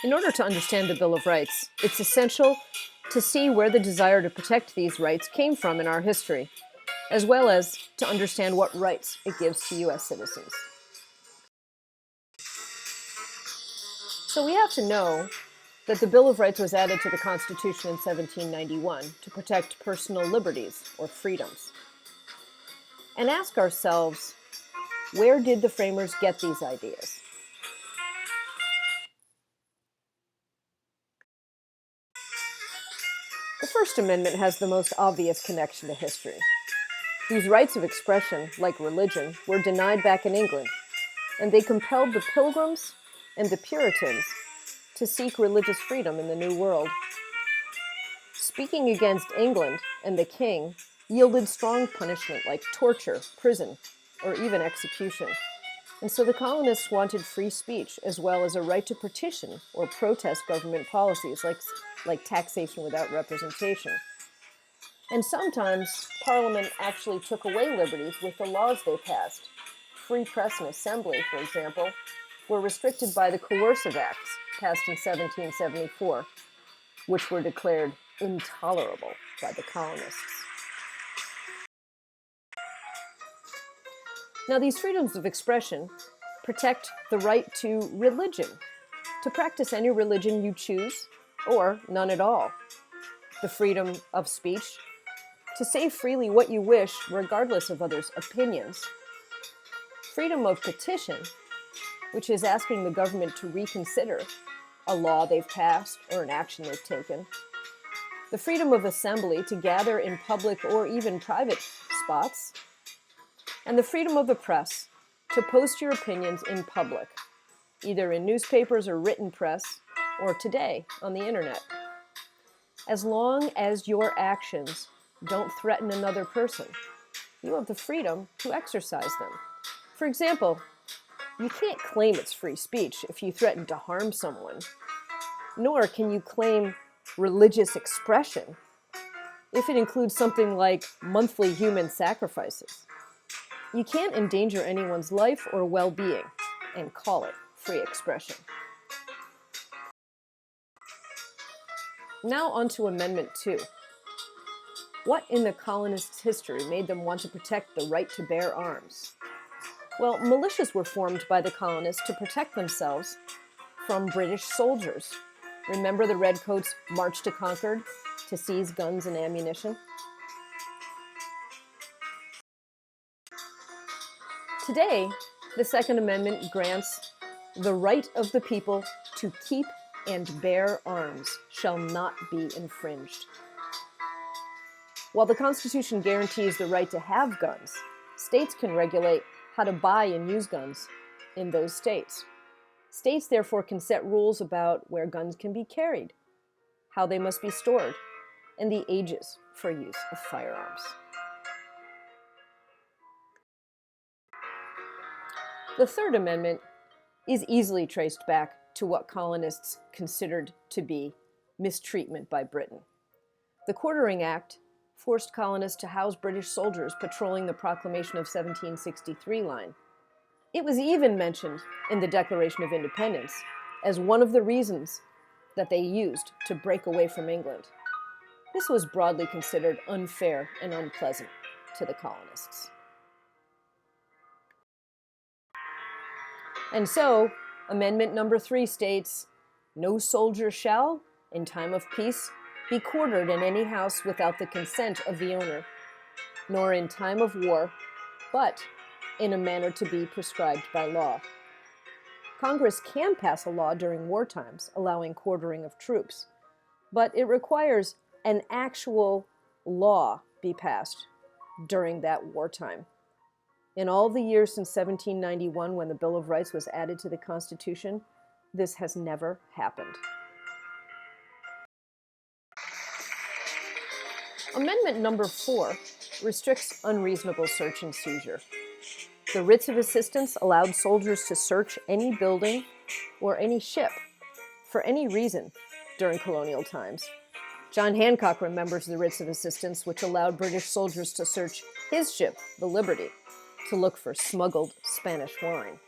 In order to understand the Bill of Rights, it's essential to see where the desire to protect these rights came from in our history, as well as to understand what rights it gives to U.S. citizens. So we have to know that the Bill of Rights was added to the Constitution in 1791 to protect personal liberties or freedoms. And ask ourselves, where did the framers get these ideas? The First Amendment has the most obvious connection to history. These rights of expression, like religion, were denied back in England, and they compelled the Pilgrims and the Puritans to seek religious freedom in the New World. Speaking against England and the king yielded strong punishment like torture, prison, or even execution. And so the colonists wanted free speech as well as a right to petition or protest government policies like taxation without representation. And sometimes Parliament actually took away liberties with the laws they passed. Free press and assembly, for example, were restricted by the Coercive Acts passed in 1774, which were declared intolerable by the colonists. Now, these freedoms of expression protect the right to religion, to practice any religion you choose, or none at all. The freedom of speech, to say freely what you wish, regardless of others' opinions. Freedom of petition, which is asking the government to reconsider a law they've passed or an action they've taken. The freedom of assembly, to gather in public or even private spots. And the freedom of the press, to post your opinions in public, either in newspapers or written press, or today on the internet. As long as your actions don't threaten another person, you have the freedom to exercise them. For example, you can't claim it's free speech if you threaten to harm someone, nor can you claim religious expression if it includes something like monthly human sacrifices. You can't endanger anyone's life or well-being and call it free expression. Now on to Amendment 2. What in the colonists' history made them want to protect the right to bear arms? Well, militias were formed by the colonists to protect themselves from British soldiers. Remember the Redcoats marched to Concord to seize guns and ammunition? Today, the Second Amendment grants the right of the people to keep and bear arms shall not be infringed. While the Constitution guarantees the right to have guns, states can regulate how to buy and use guns in those states. States therefore can set rules about where guns can be carried, how they must be stored, and the ages for use of firearms. The Third Amendment is easily traced back to what colonists considered to be mistreatment by Britain. The Quartering Act forced colonists to house British soldiers patrolling the Proclamation of 1763 line. It was even mentioned in the Declaration of Independence as one of the reasons that they used to break away from England. This was broadly considered unfair and unpleasant to the colonists. And so, Amendment number 3 states, "No soldier shall, in time of peace, be quartered in any house without the consent of the owner, nor in time of war, but in a manner to be prescribed by law." Congress can pass a law during war times allowing quartering of troops, but it requires an actual law be passed during that wartime. In all the years since 1791, when the Bill of Rights was added to the Constitution, this has never happened. Amendment number 4 restricts unreasonable search and seizure. The writs of assistance allowed soldiers to search any building or any ship for any reason during colonial times. John Hancock remembers the writs of assistance, which allowed British soldiers to search his ship, the Liberty, to look for smuggled Spanish wine.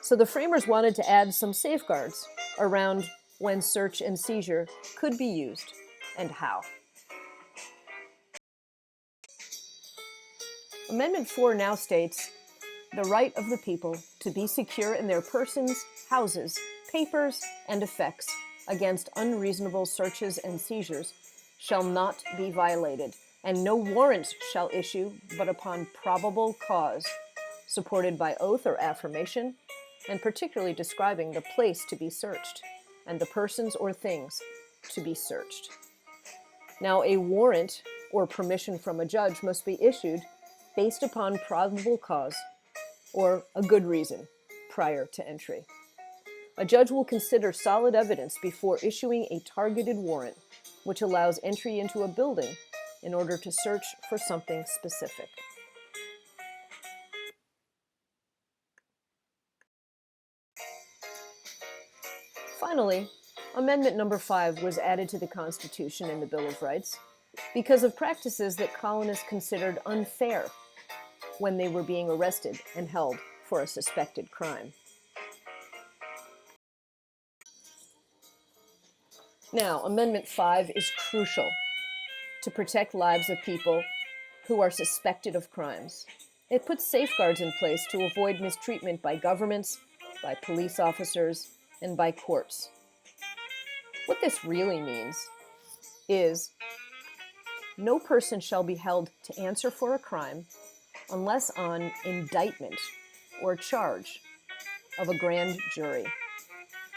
So the framers wanted to add some safeguards around when search and seizure could be used and how. Amendment 4 now states, the right of the people to be secure in their persons, houses, papers, and effects against unreasonable searches and seizures shall not be violated, and no warrant shall issue but upon probable cause, supported by oath or affirmation, and particularly describing the place to be searched, and the persons or things to be searched. Now, a warrant or permission from a judge must be issued based upon probable cause or a good reason prior to entry. A judge will consider solid evidence before issuing a targeted warrant, which allows entry into a building in order to search for something specific. Finally, Amendment number 5 was added to the Constitution in the Bill of Rights because of practices that colonists considered unfair when they were being arrested and held for a suspected crime. Now, Amendment 5 is crucial to protect lives of people who are suspected of crimes. It puts safeguards in place to avoid mistreatment by governments, by police officers, and by courts. What this really means is no person shall be held to answer for a crime unless on indictment or charge of a grand jury.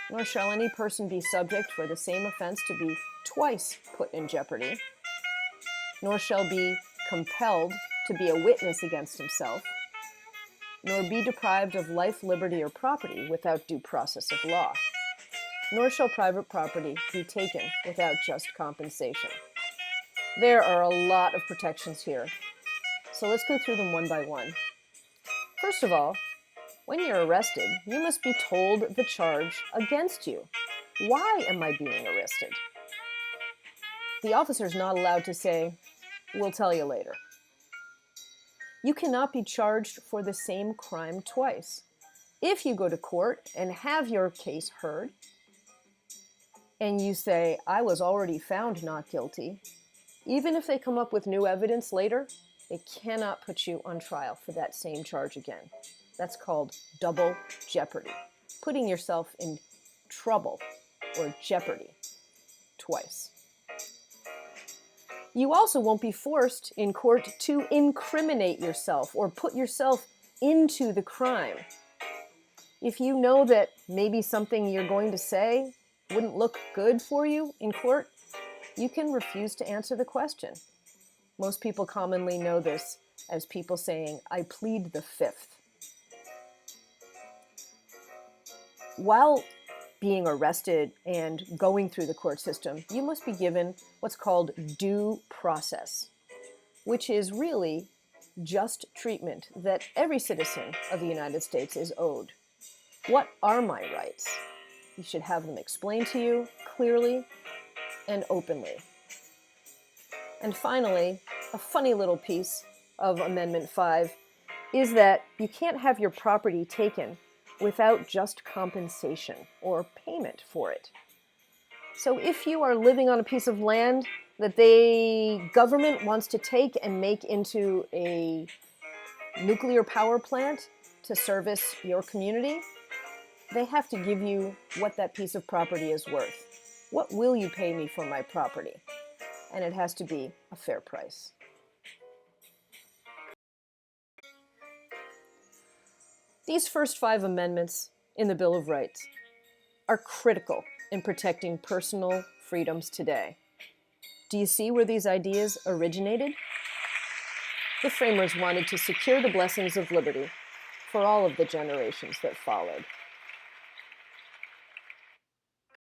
Nor shall any person be subject for the same offense to be twice put in jeopardy, nor shall be compelled to be a witness against himself, nor be deprived of life, liberty, or property without due process of law, nor shall private property be taken without just compensation. There are a lot of protections here, so let's go through them one by one. First of all, when you're arrested, you must be told the charge against you. Why am I being arrested? The officer is not allowed to say, "We'll tell you later." You cannot be charged for the same crime twice. If you go to court and have your case heard, and you say, "I was already found not guilty," even if they come up with new evidence later, they cannot put you on trial for that same charge again. That's called double jeopardy, putting yourself in trouble or jeopardy twice. You also won't be forced in court to incriminate yourself or put yourself into the crime. If you know that maybe something you're going to say wouldn't look good for you in court, you can refuse to answer the question. Most people commonly know this as people saying, "I plead the fifth." While being arrested and going through the court system, you must be given what's called due process, which is really just treatment that every citizen of the United States is owed. What are my rights? You should have them explained to you clearly and openly. And finally, a funny little piece of Amendment 5 is that you can't have your property taken without just compensation or payment for it. So if you are living on a piece of land that the government wants to take and make into a nuclear power plant to service your community, they have to give you what that piece of property is worth. What will you pay me for my property? And it has to be a fair price. These first 5 amendments in the Bill of Rights are critical in protecting personal freedoms today. Do you see where these ideas originated? The framers wanted to secure the blessings of liberty for all of the generations that followed.